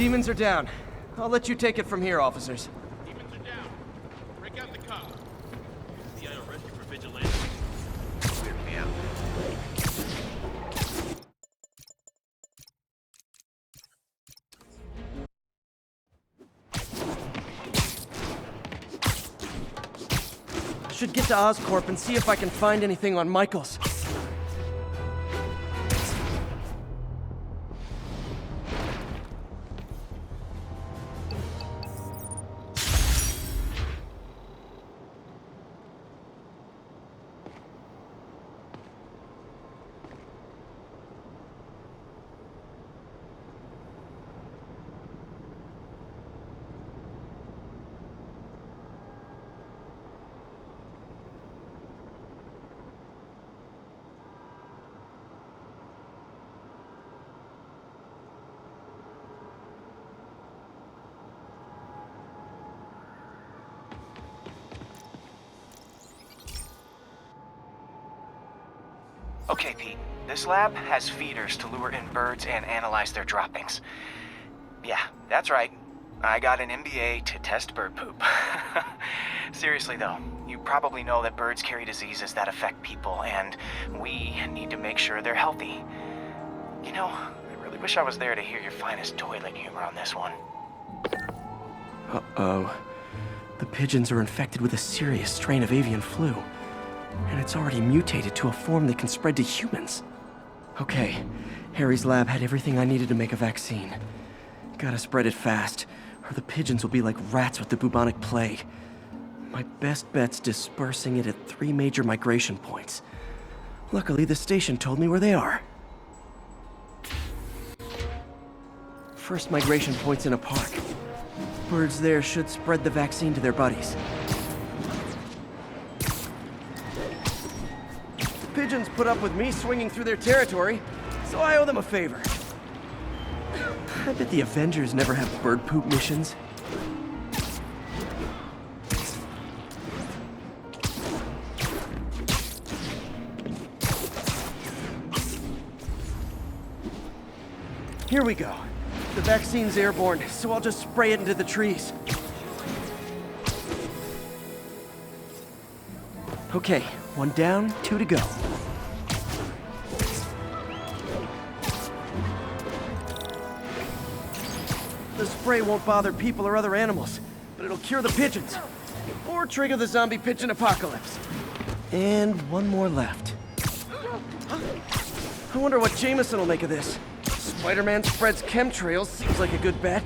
Demons are down. I'll let you take it from here, officers. Demons are down. Break out the car. FBI will arrest you for vigilante. Clear me out. I should get to Oscorp and see if I can find anything on Michaels. Okay, Pete. This lab has feeders to lure in birds and analyze their droppings. Yeah, that's right. I got an MBA to test bird poop. Seriously though, you probably know that birds carry diseases that affect people, and we need to make sure they're healthy. You know, I really wish I was there to hear your finest toilet humor on this one. Uh-oh. The pigeons are infected with a serious strain of avian flu. And it's already mutated to a form that can spread to humans. Okay, Harry's lab had everything I needed to make a vaccine. Gotta spread it fast, or the pigeons will be like rats with the bubonic plague. My best bet's dispersing it at 3 major migration points. Luckily, the station told me where they are. First migration point's in a park. Birds there should spread the vaccine to their buddies. Pigeons put up with me swinging through their territory, so I owe them a favor. I bet the Avengers never have bird poop missions. Here we go. The vaccine's airborne, so I'll just spray it into the trees. Okay, 1 down, 2 to go. The spray won't bother people or other animals, but it'll cure the pigeons. Or trigger the zombie pigeon apocalypse. And 1 more left. I wonder what Jameson will make of this. Spiderman spreads chemtrails, seems like a good bet.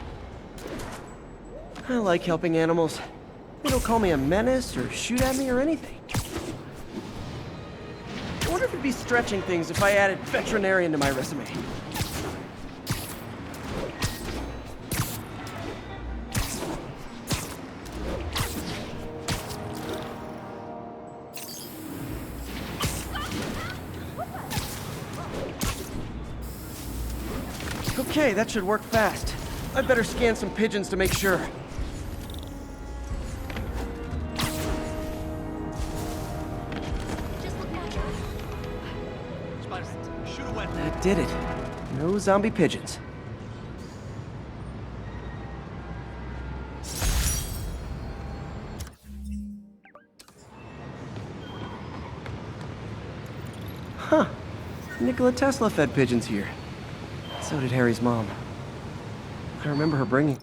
I like helping animals. They don't call me a menace or shoot at me or anything. I wonder if it'd be stretching things if I added veterinarian to my resume. Okay, that should work fast. I'd better scan some pigeons to make sure. That did it. No zombie pigeons. Huh. Nikola Tesla fed pigeons here. So did Harry's mom. I remember her bringing...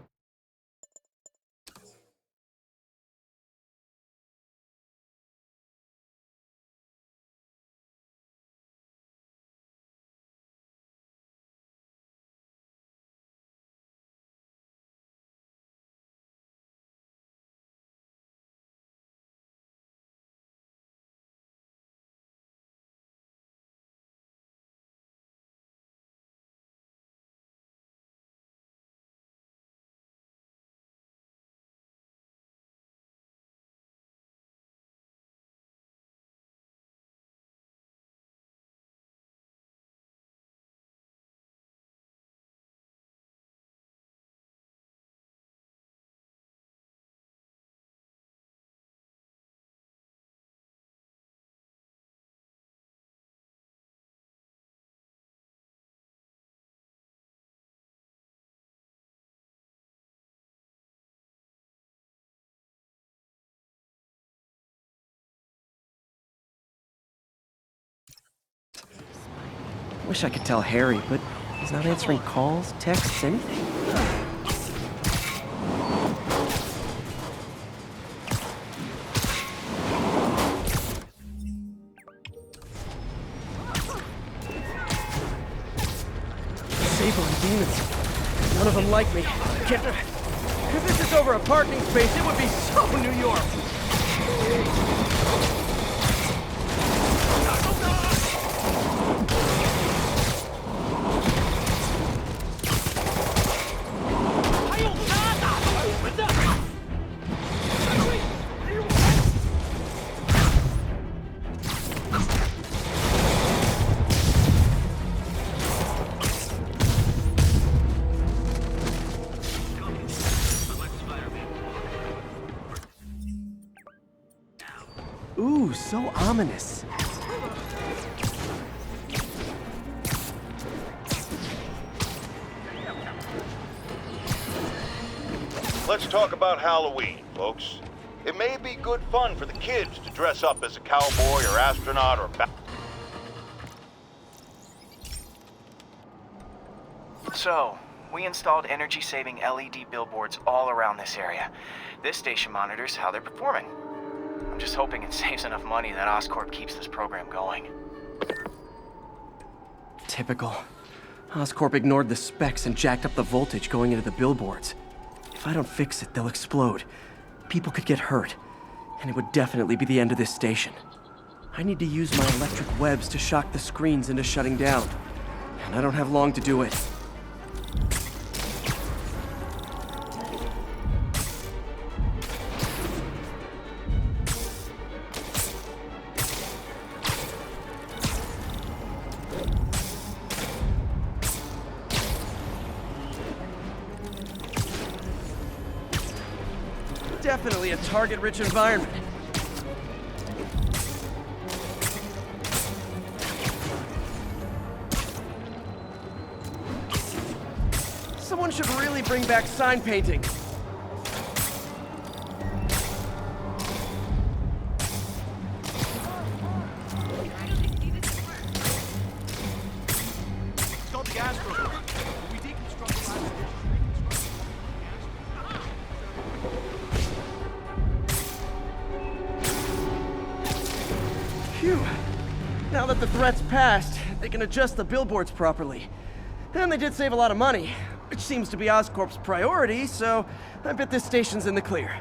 Wish I could tell Harry, but he's not answering calls, texts, anything. Sable and demons. None of them like me. Can't... If this is over a parking space, it would be so New York. Ooh, so ominous. Let's talk about Halloween, folks. It may be good fun for the kids to dress up as a cowboy or astronaut or So, we installed energy-saving LED billboards all around this area. This station monitors how they're performing. I'm just hoping it saves enough money that Oscorp keeps this program going. Typical. Oscorp ignored the specs and jacked up the voltage going into the billboards. If I don't fix it, they'll explode. People could get hurt. And it would definitely be the end of this station. I need to use my electric webs to shock the screens into shutting down. And I don't have long to do it. Definitely a target-rich environment. Someone should really bring back sign painting. Phew. Now that the threat's passed, they can adjust the billboards properly. And they did save a lot of money, which seems to be Oscorp's priority, so I bet this station's in the clear.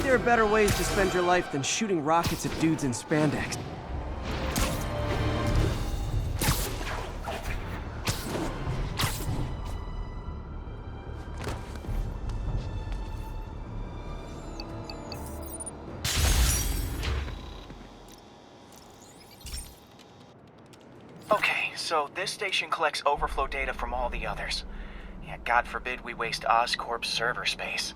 there are better ways to spend your life than shooting rockets at dudes in spandex. Okay, so this station collects overflow data from all the others. Yeah, God forbid we waste Oscorp's server space.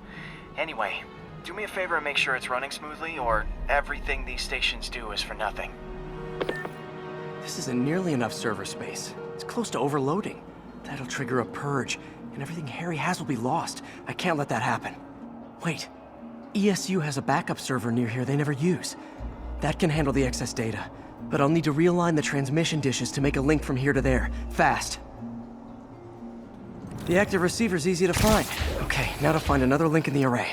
Anyway, do me a favor and make sure it's running smoothly, or everything these stations do is for nothing. This isn't nearly enough server space. It's close to overloading. That'll trigger a purge, and everything Harry has will be lost. I can't let that happen. Wait. ESU has a backup server near here they never use. That can handle the excess data, but I'll need to realign the transmission dishes to make a link from here to there, fast. The active receiver's easy to find. Okay, now to find another link in the array.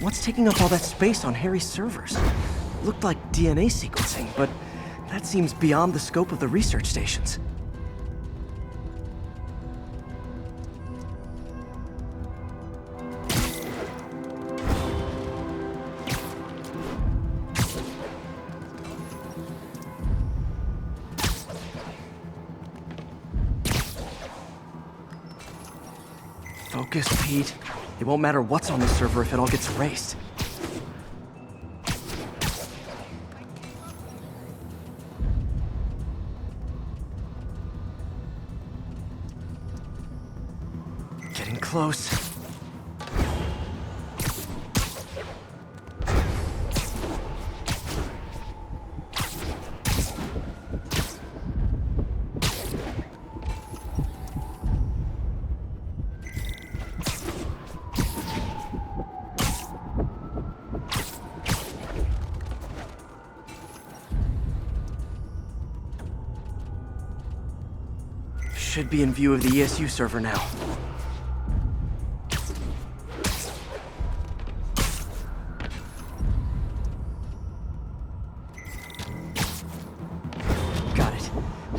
What's taking up all that space on Harry's servers? Looked like DNA sequencing, but that seems beyond the scope of the research stations. Focus, Pete. It won't matter what's on the server if it all gets erased. Getting close. Should be in view of the ESU server now. Got it.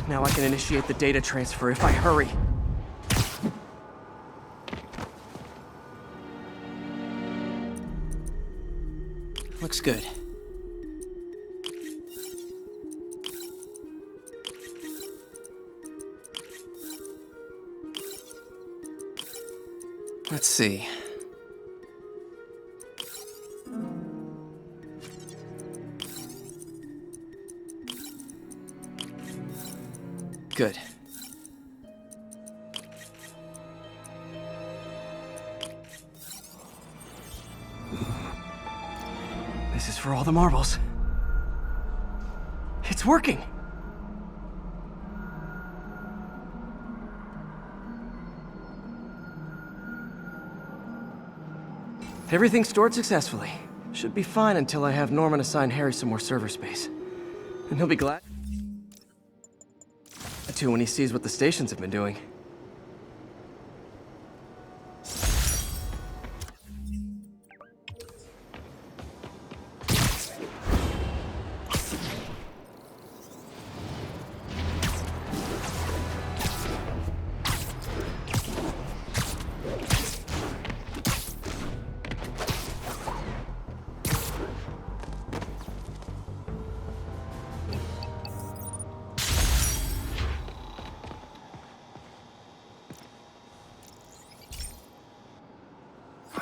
Now I can initiate the data transfer if I hurry. Looks good. Let's see. Good. This is for all the marbles. It's working! Everything stored successfully. Should be fine until I have Norman assign Harry some more server space. And he'll be glad to when he sees what the stations have been doing.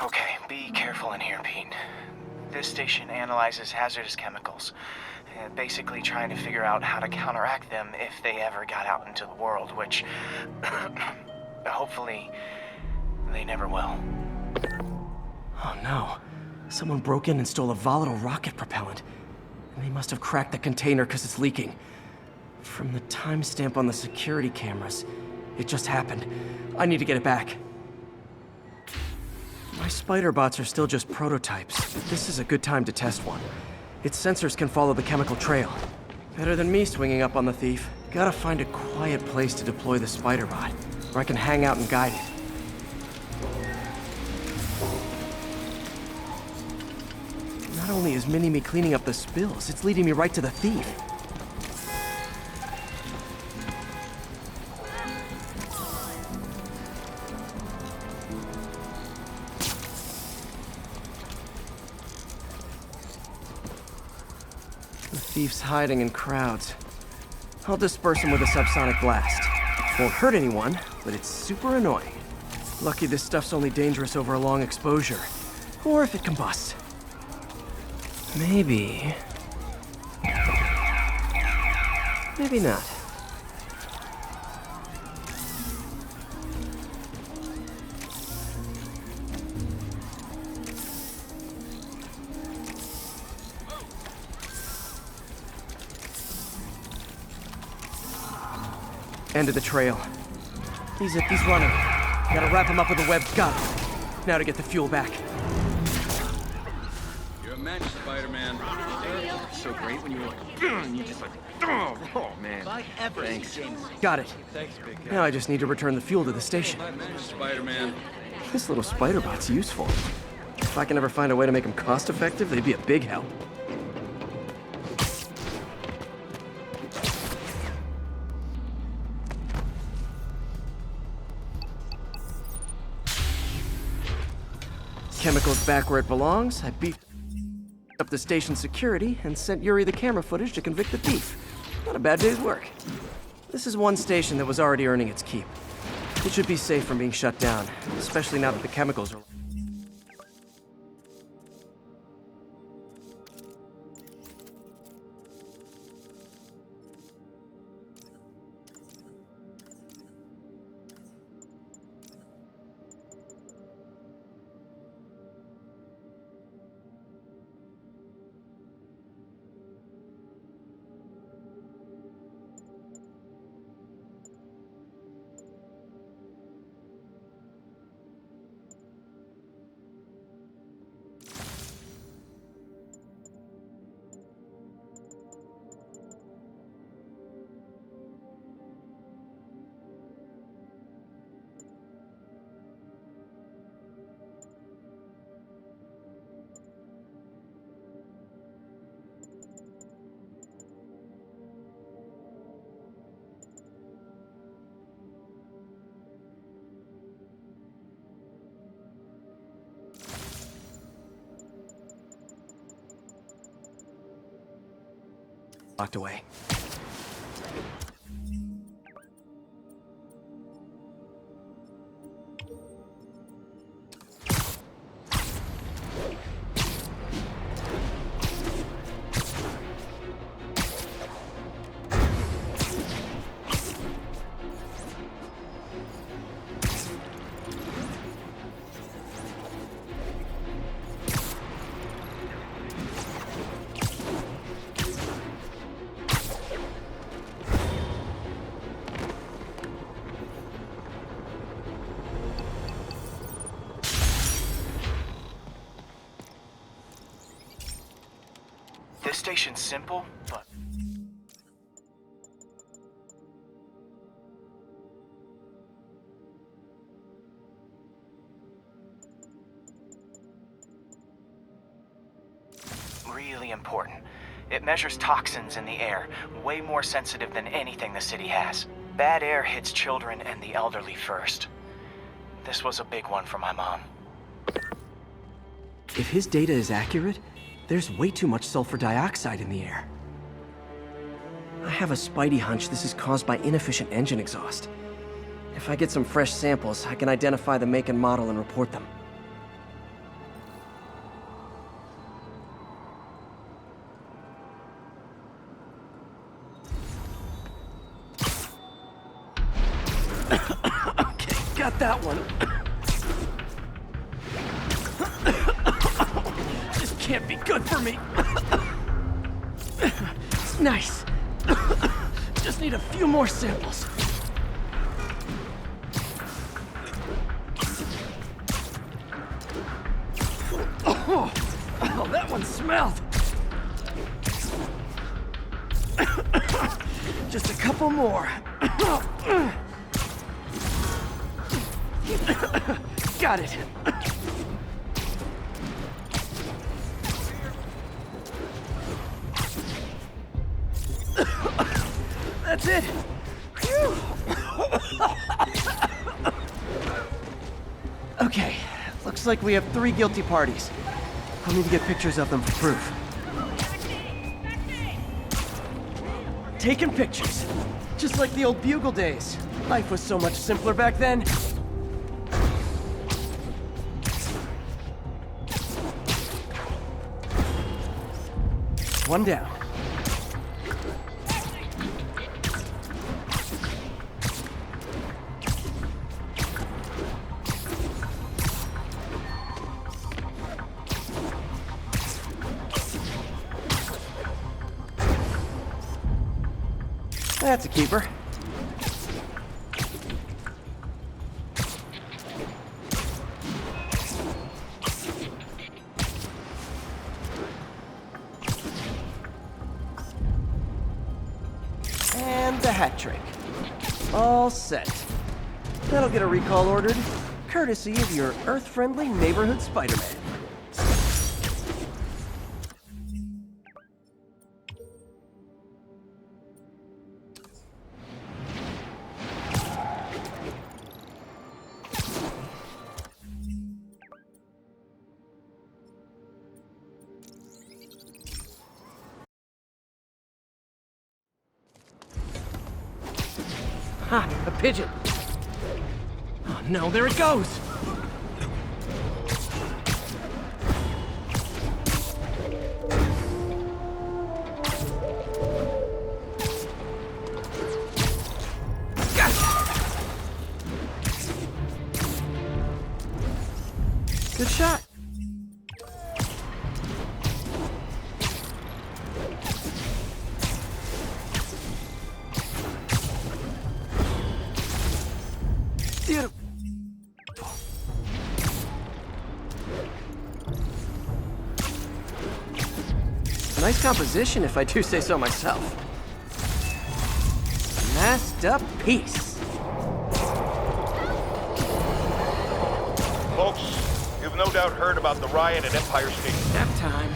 Okay, be careful in here, Pete. This station analyzes hazardous chemicals, basically trying to figure out how to counteract them if they ever got out into the world, which hopefully they never will. Oh no. Someone broke in and stole a volatile rocket propellant. And they must have cracked the container because it's leaking. From the timestamp on the security cameras, it just happened. I need to get it back. My spider bots are still just prototypes, but this is a good time to test one. Its sensors can follow the chemical trail. Better than me swinging up on the thief. Gotta find a quiet place to deploy the spider bot, where I can hang out and guide it. Not only is Mini-Me cleaning up the spills, it's leading me right to the thief. Thieves hiding in crowds. I'll disperse them with a subsonic blast. Won't hurt anyone, but it's super annoying. Lucky this stuff's only dangerous over a long exposure. Or if it combusts. Maybe... maybe not. End of the trail. He's running. Gotta wrap him up with a web. Got it. Now to get the fuel back. You're a match, Spider-Man. So great when you were like, and you just like, oh man. Thanks. Got it. Now I just need to return the fuel to the station. Spider-Man. This little spider bot's useful. If I can ever find a way to make them cost-effective, they'd be a big help. Chemicals back where it belongs. I beefed up the station security and sent Yuri the camera footage to convict the thief. Not a bad day's work. This is one station that was already earning its keep. It should be safe from being shut down, especially now that the chemicals are... locked away. This station's simple, but... really important. It measures toxins in the air, way more sensitive than anything the city has. Bad air hits children and the elderly first. This was a big one for my mom. If his data is accurate, there's way too much sulfur dioxide in the air. I have a spidey hunch this is caused by inefficient engine exhaust. If I get some fresh samples, I can identify the make and model and report them. Okay, got that one. This can't be good for me. Nice. Just need a few more samples. Oh, that one smelled. Just a couple more. Got it. That's it. Phew. Okay, looks like we have 3 guilty parties. I'll need to get pictures of them for proof. taking pictures. Just like the old Bugle days. Life was so much simpler back then. One down. That's a keeper. And the hat trick. All set. That'll get a recall ordered, courtesy of your Earth-friendly neighborhood Spider-Man. Ha! A pigeon! Oh no, there it goes! Good shot. Beautiful. Nice composition, if I do say so myself. Masterpiece. Folks, you've no doubt heard about the riot at Empire State. Nap time.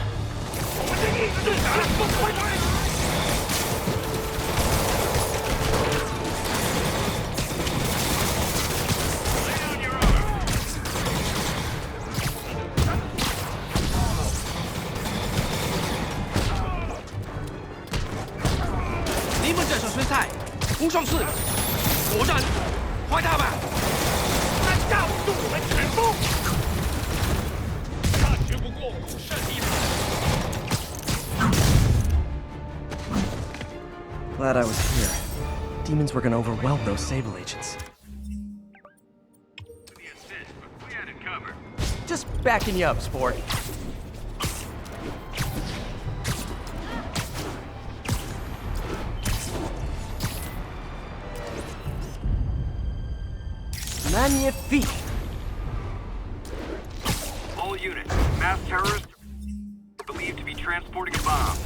Glad I was here. Demons were gonna overwhelm those Sable agents. Just backing you up, sport. Magnifique. All units, mass terrorists are believed to be transporting a bomb.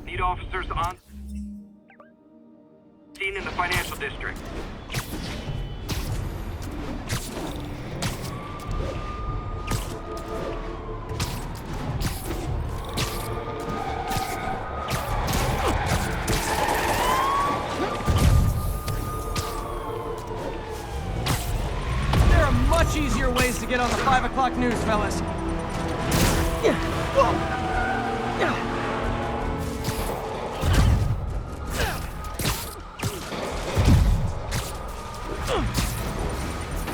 Need officers on scene in the financial district. There are much easier ways to get on the 5 o'clock news, fellas.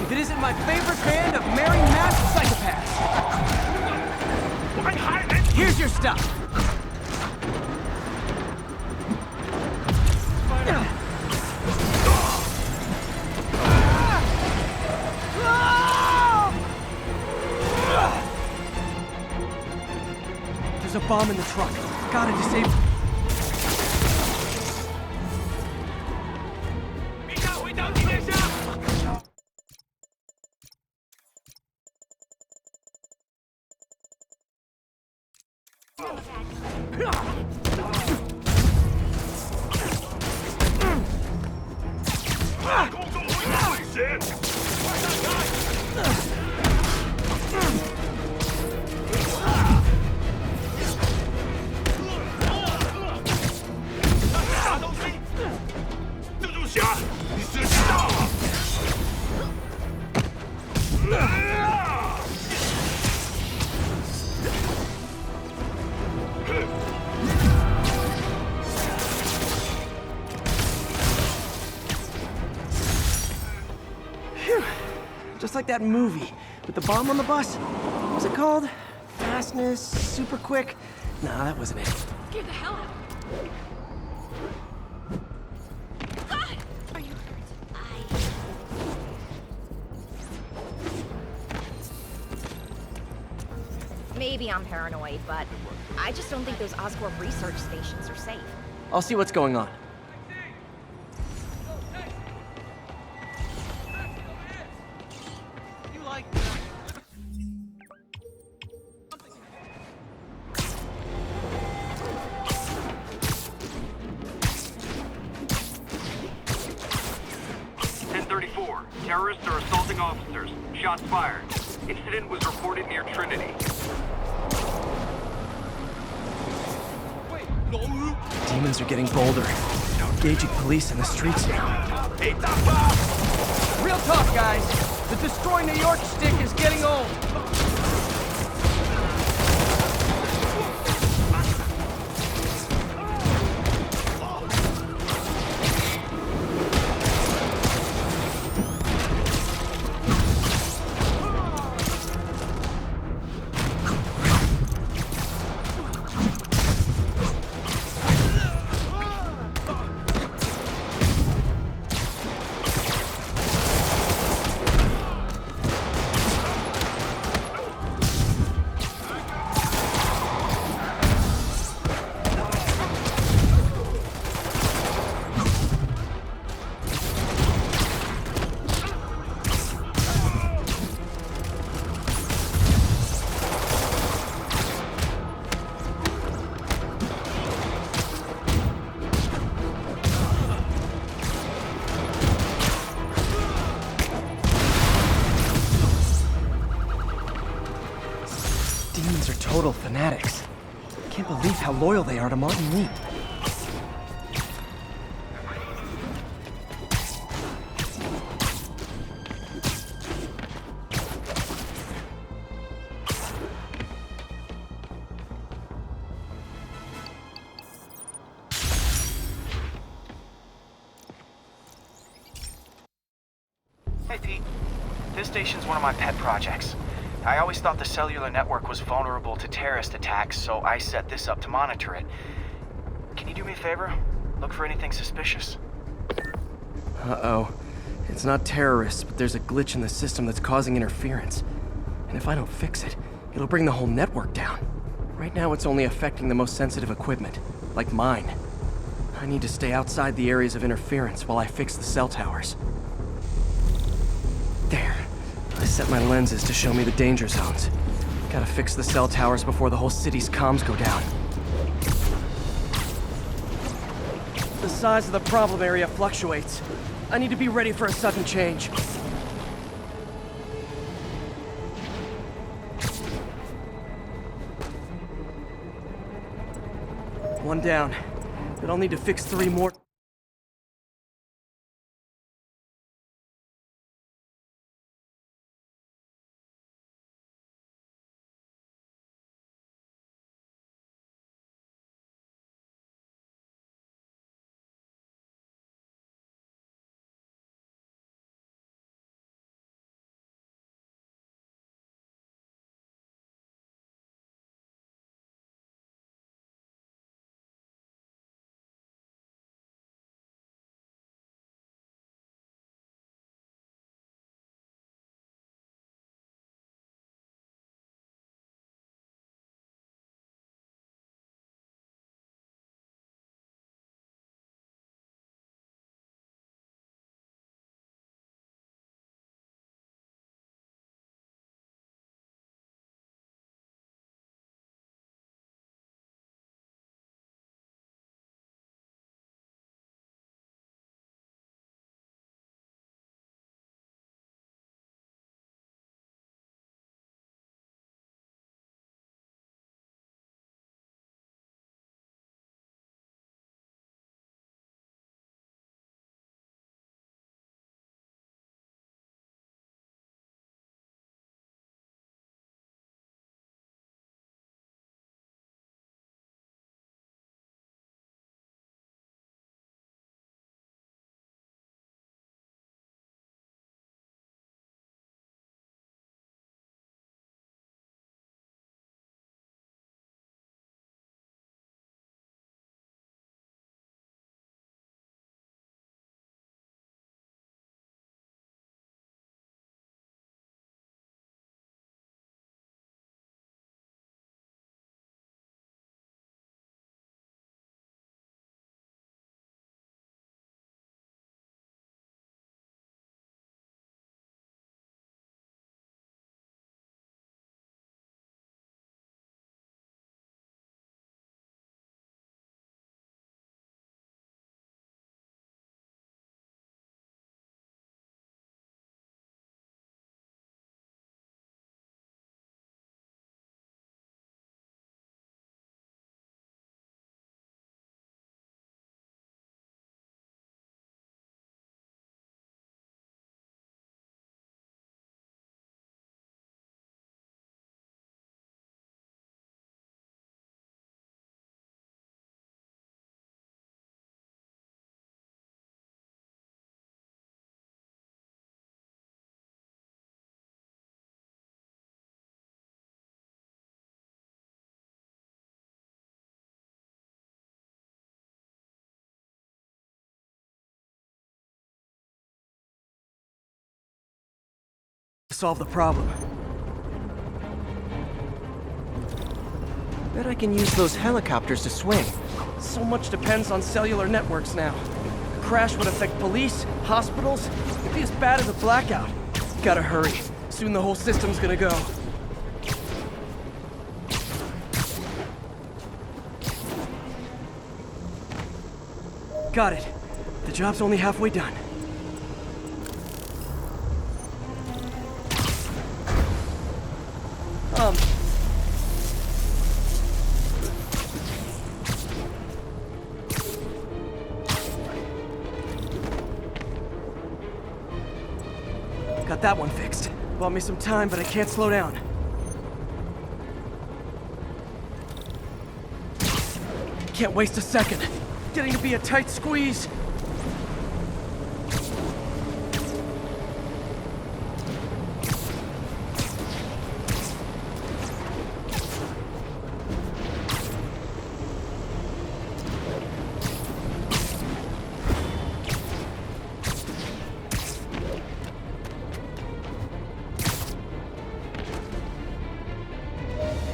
If it isn't my favorite band of merry masked psychopaths. Here's your stuff. There's a bomb in the truck. Gotta disable. Just like that movie with the bomb on the bus. What was it called? Fastness, super quick? Nah, that wasn't it. Get the hell out. God! Are you hurt? Maybe I'm paranoid, but I just don't think those Oscorp research stations are safe. I'll see what's going on. You like Terrorists are assaulting officers. Shots fired. Incident was reported near Trinity. Demons are getting bolder. Engaging police in the streets now. Real talk, guys. The Destroy New York stick is getting old. Demons are total fanatics. Can't believe how loyal they are to Martin Lee. Hey, Pete. This station's one of my pet projects. I always thought the cellular network was vulnerable to terrorist attacks, so I set this up to monitor it. Can you do me a favor? Look for anything suspicious. Uh-oh. It's not terrorists, but there's a glitch in the system that's causing interference. And if I don't fix it, it'll bring the whole network down. Right now, it's only affecting the most sensitive equipment, like mine. I need to stay outside the areas of interference while I fix the cell towers. There. I set my lenses to show me the danger zones. Gotta fix the cell towers before the whole city's comms go down. The size of the problem area fluctuates. I need to be ready for a sudden change. One down. But I'll need to fix 3 more. solve the problem. Bet I can use those helicopters to swing. So much depends on cellular networks now. A crash would affect police, hospitals. It'd be as bad as a blackout. Gotta hurry. Soon the whole system's gonna go. Got it. The job's only halfway done. Got that one fixed. Bought me some time, but I can't slow down. Can't waste a second. Getting to be a tight squeeze.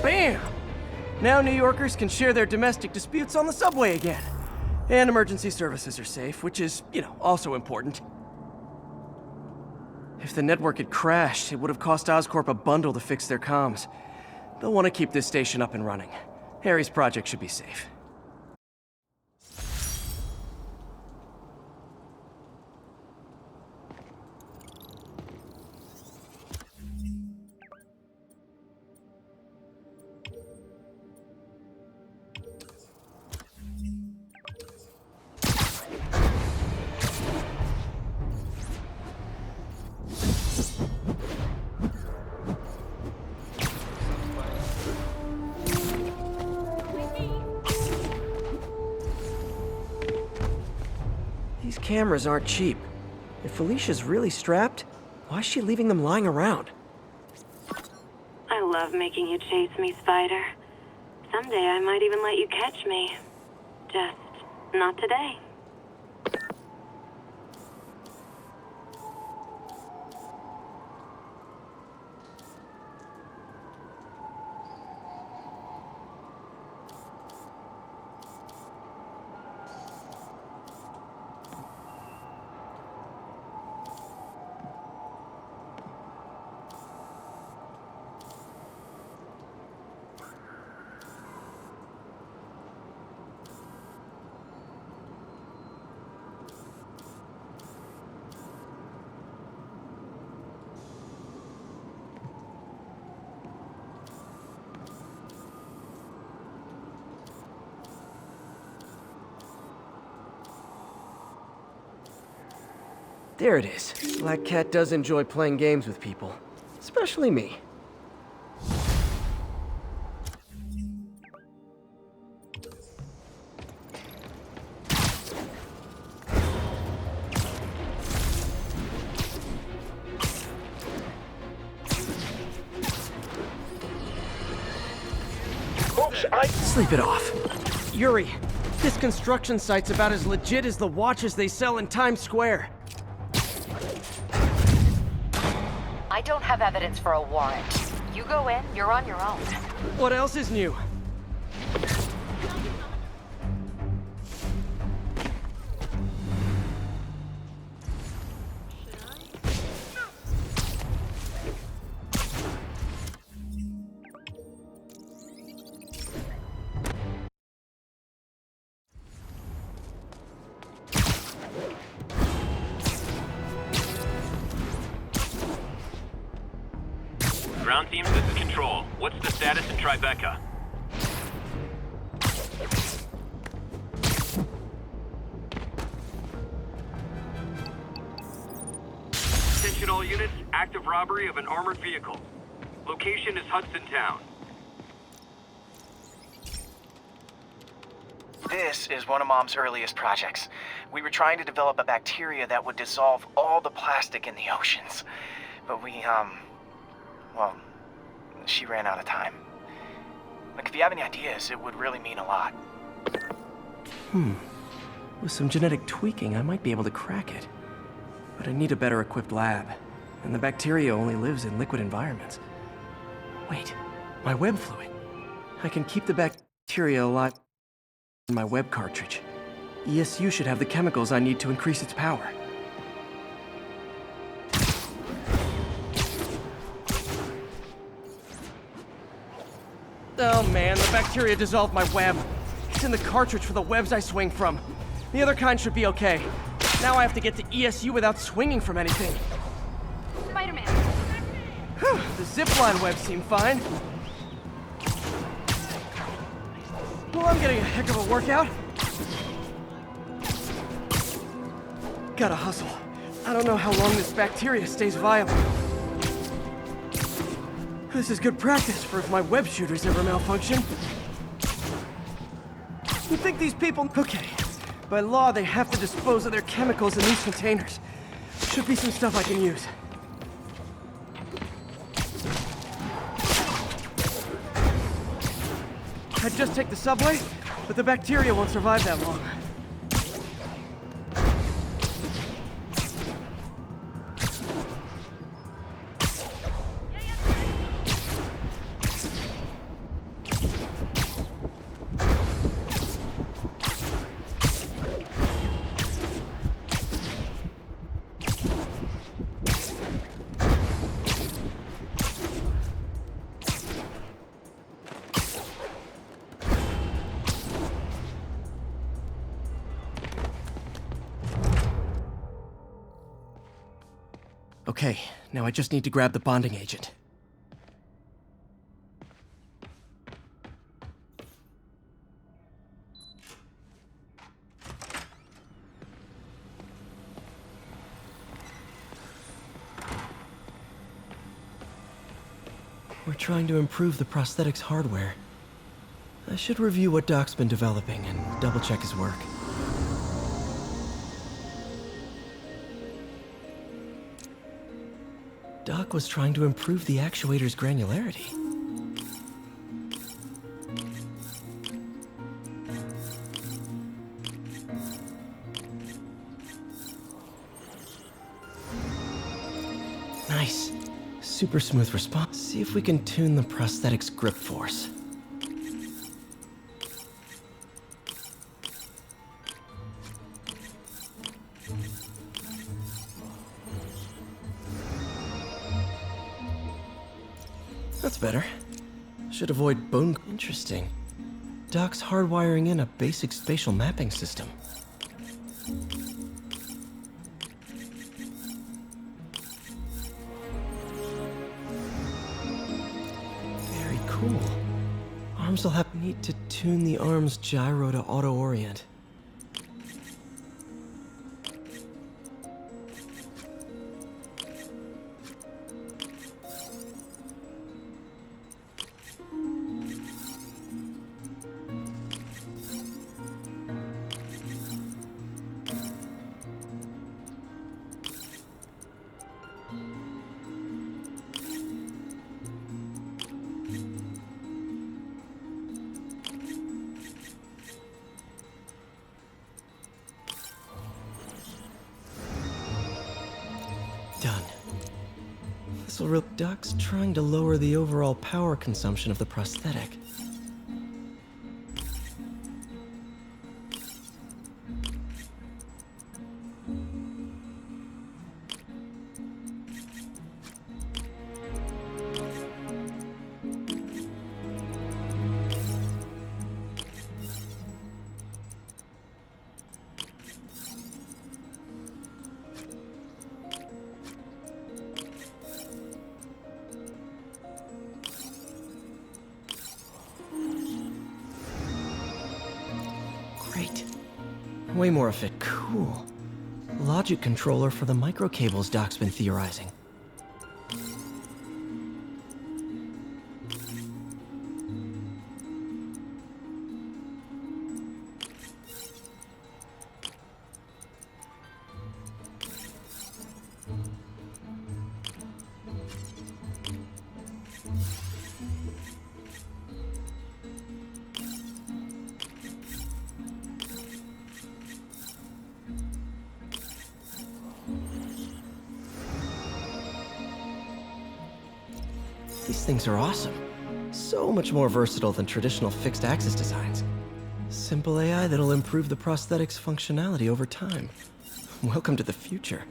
Bam! Now New Yorkers can share their domestic disputes on the subway again. And emergency services are safe, which is, also important. If the network had crashed, it would have cost Oscorp a bundle to fix their comms. They'll want to keep this station up and running. Harry's project should be safe. These cameras aren't cheap. If Felicia's really strapped, why is she leaving them lying around? I love making you chase me, Spider. Someday I might even let you catch me. Just not today. There it is. Black Cat does enjoy playing games with people. Especially me. Sleep it off. Yuri, this construction site's about as legit as the watches they sell in Times Square. I don't have evidence for a warrant. You go in, you're on your own. What else is new? Ground teams, this is Control. What's the status in Tribeca? Attention all units, active robbery of an armored vehicle. Location is Hudson Town. This is one of Mom's earliest projects. We were trying to develop a bacteria that would dissolve all the plastic in the oceans. But well, she ran out of time. Look, if you have any ideas, it would really mean a lot. With some genetic tweaking, I might be able to crack it. But I need a better equipped lab. and the bacteria only lives in liquid environments. Wait, my web fluid. I can keep the bacteria alive in my web cartridge. ESU should have the chemicals I need to increase its power. Oh man, the bacteria dissolved my web. It's in the cartridge for the webs I swing from. The other kind should be okay. Now I have to get to ESU without swinging from anything. Spider-Man. Whew, the zipline webs seem fine. Well, I'm getting a heck of a workout. Gotta hustle. I don't know how long this bacteria stays viable. This is good practice for if my web shooters ever malfunction. You think these people... Okay. By law, they have to dispose of their chemicals in these containers. Should be some stuff I can use. I'd just take the subway, but the bacteria won't survive that long. Okay, now I just need to grab the bonding agent. We're trying to improve the prosthetics hardware. I should review what Doc's been developing and double-check his work. Doc was trying to improve the actuator's granularity. Nice. Super smooth response. See if we can tune the prosthetic's grip force. That's better. Should avoid bone... Interesting. Doc's hardwiring in a basic spatial mapping system. Very cool. Arms will have... Need to tune the arm's gyro to auto-orient. Done. This'll real... Doc's trying to lower the overall power consumption of the prosthetic. Great. Way more of it. Cool. Logic controller for the microcables Doc's been theorizing. These things are awesome. So much more versatile than traditional fixed-axis designs. Simple AI that'll improve the prosthetic's functionality over time. Welcome to the future.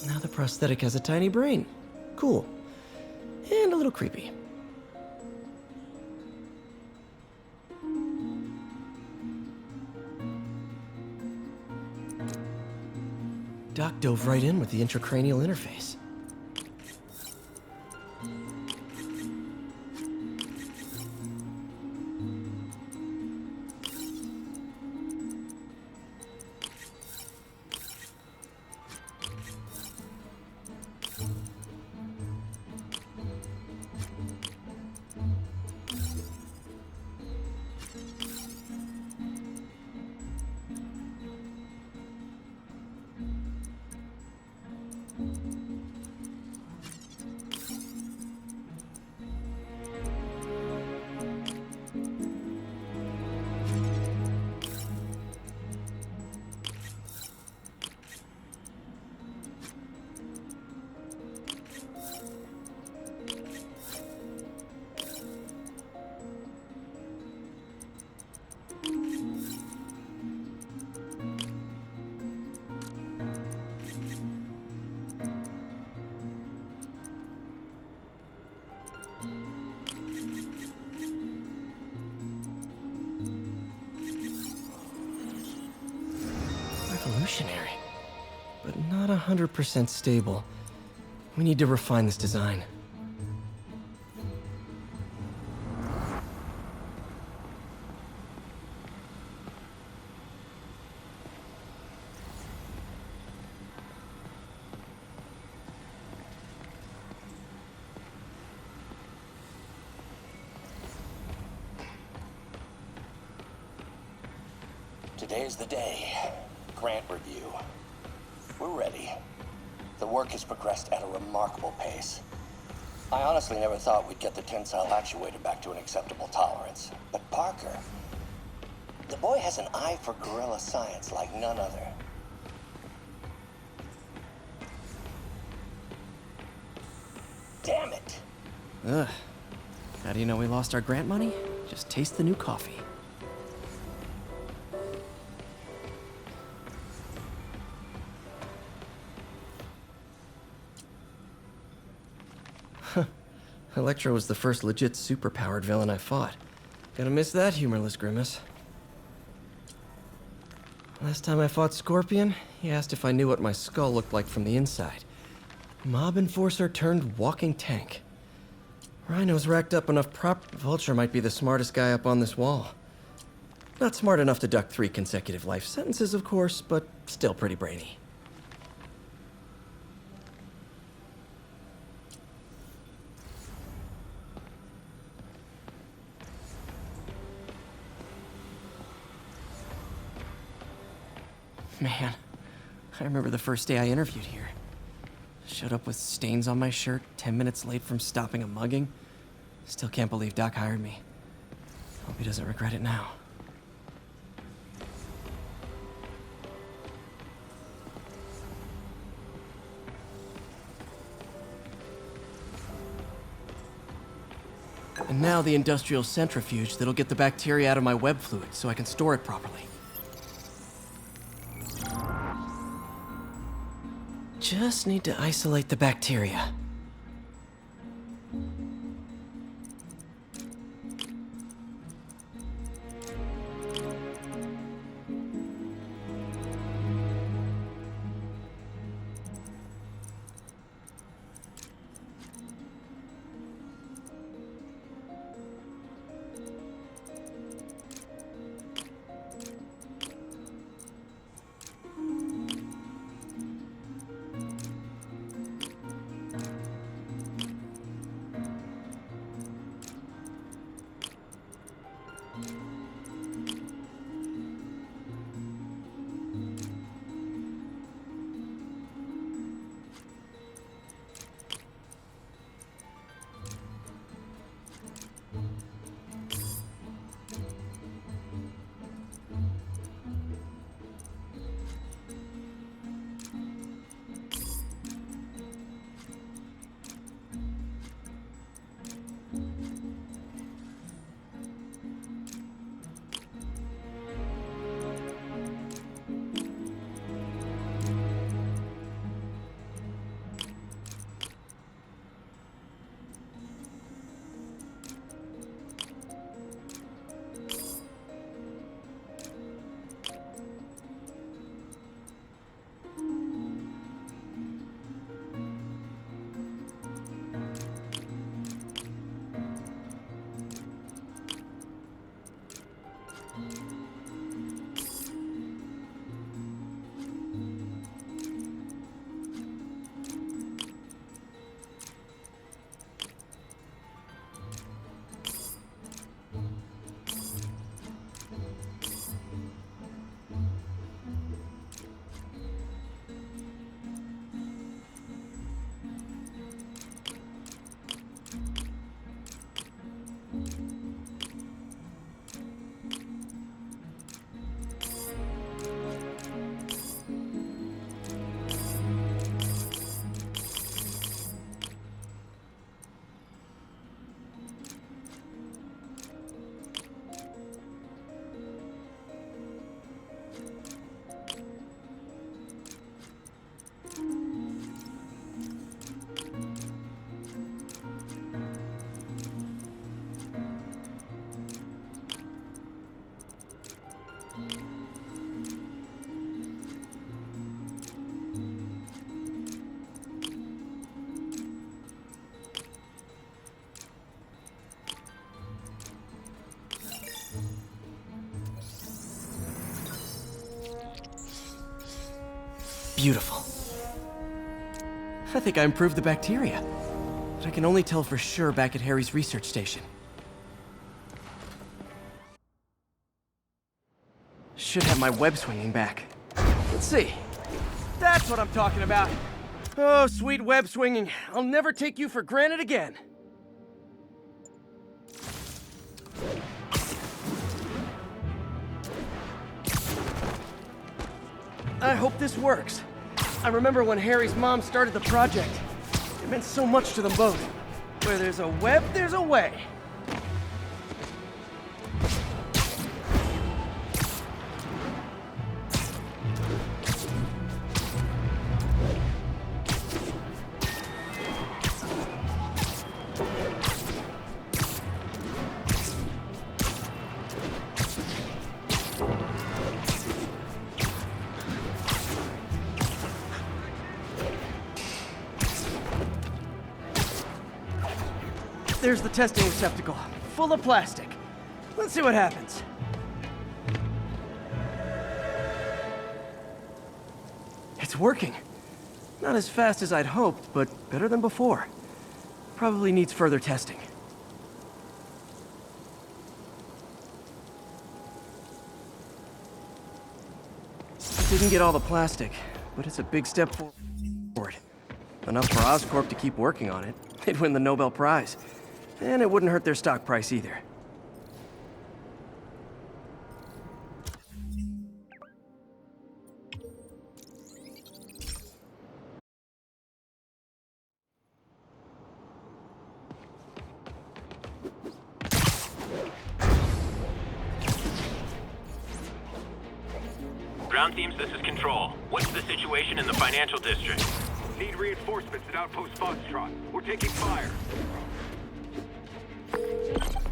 Now the prosthetic has a tiny brain. Cool. And a little creepy. Doc dove right in with the intracranial interface. Revolutionary, but not 100% stable. We need to refine this design. Today's the day. Grant review. We're ready. The work has progressed at a remarkable pace. I honestly never thought we'd get the tensile actuator back to an acceptable tolerance. But Parker, the boy has an eye for guerrilla science like none other. Damn it! Ugh. How do you know we lost our grant money? Just taste the new coffee. Electro was the first legit superpowered villain I fought. Gonna miss that humorless grimace. Last time I fought Scorpion, he asked if I knew what my skull looked like from the inside. Mob enforcer turned walking tank. Rhino's racked up enough Vulture might be the smartest guy up on this wall. Not smart enough to duck 3 consecutive life sentences, of course, but still pretty brainy. Man, I remember the first day I interviewed here. Showed up with stains on my shirt, 10 minutes late from stopping a mugging. Still can't believe Doc hired me. Hope he doesn't regret it now. And now the industrial centrifuge that'll get the bacteria out of my web fluid so I can store it properly. Just need to isolate the bacteria. Beautiful. I think I improved the bacteria. But I can only tell for sure back at Harry's research station. Should have my web swinging back. Let's see. That's what I'm talking about. Oh, sweet web swinging. I'll never take you for granted again. I hope this works. I remember when Harry's mom started the project. It meant so much to them both. Where there's a web, there's a way. There's the testing receptacle, full of plastic. Let's see what happens. It's working. Not as fast as I'd hoped, but better than before. Probably needs further testing. Didn't get all the plastic, but it's a big step forward. Enough for Oscorp to keep working on it. They'd win the Nobel Prize. And it wouldn't hurt their stock price either. Ground teams, this is Control. What's the situation in the financial district? Need reinforcements at Outpost Foxtrot. We're taking fire.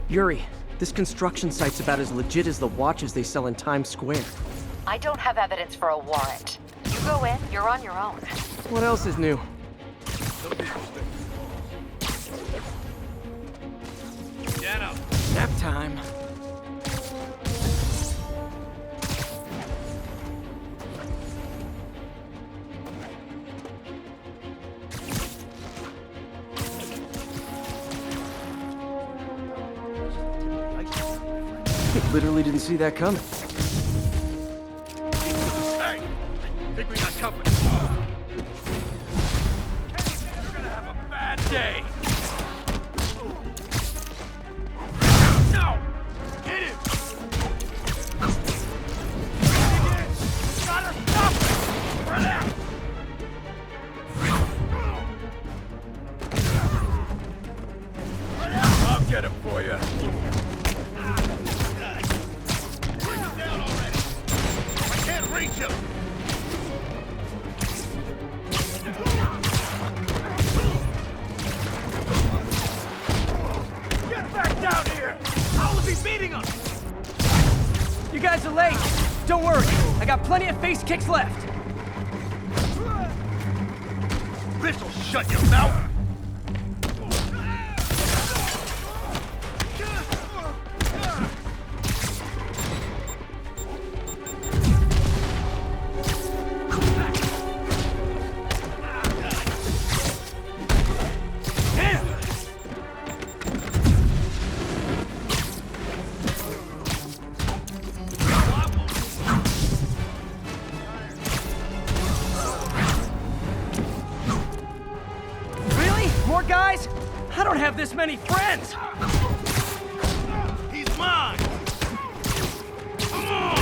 Yuri, this construction site's about as legit as the watches they sell in Times Square. I don't have evidence for a warrant. You go in, you're on your own. What else is new? Dano. Nap time. Literally didn't see that coming. Hey! Think we got company. You're gonna have a bad day. No! Hit him! Gotta stop him! Run out! I'll get him for you. Reach him! Get back down here! How is he beating us? You guys are late. Don't worry, I got plenty of face kicks left. This'll shut your mouth! Guys, I don't have this many friends! He's mine! Come on!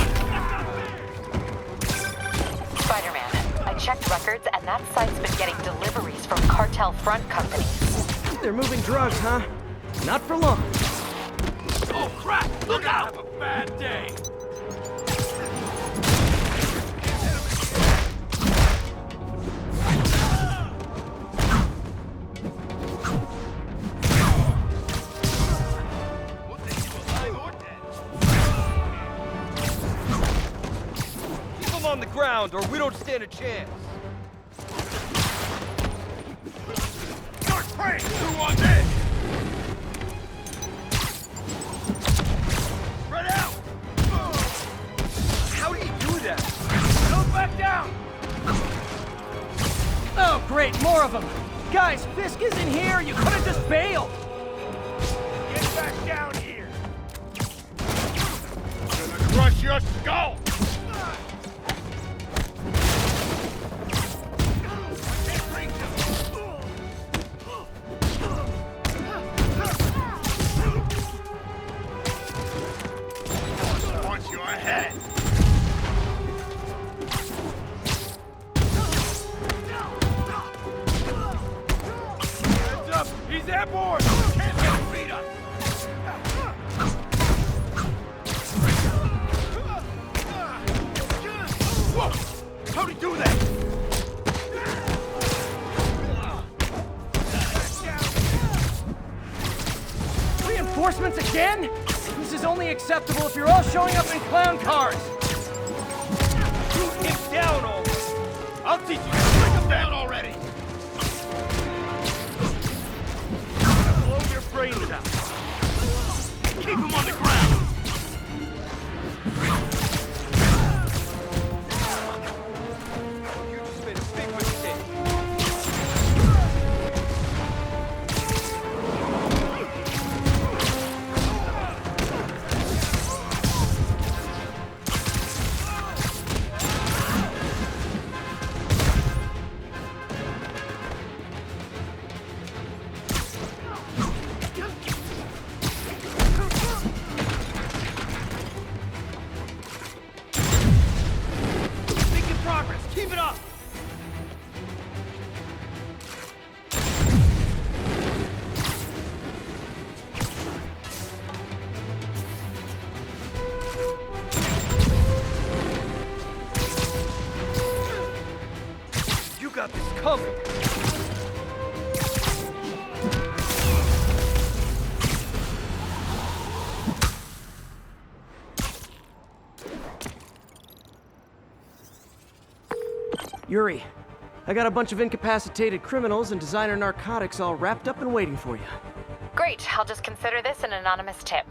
Spider-Man, I checked records and that site's been getting deliveries from cartel front companies. They're moving drugs, huh? Not for long. Oh crap! Look out! Have a bad day! On the ground, or we don't stand a chance. Dark Prey! Who wants it? Spread out! How do you do that? Don't back down! More of them! Guys, Fisk is in here! You could have just bailed! Get back down here! I'm gonna crush your skull! Punch your head! Heads up! He's airborne! Can't get his feet up! Whoa! How'd he do that? Reinforcements again? This is only acceptable if you're all showing up in clown cars! Shoot him down already! I'll teach you to bring him down already! Blow your brains out! Keep him on the ground! You just made a big mistake. Making progress. Keep it up. You got this covered. Yuri, I got a bunch of incapacitated criminals and designer narcotics all wrapped up and waiting for you. Great, I'll just consider this an anonymous tip.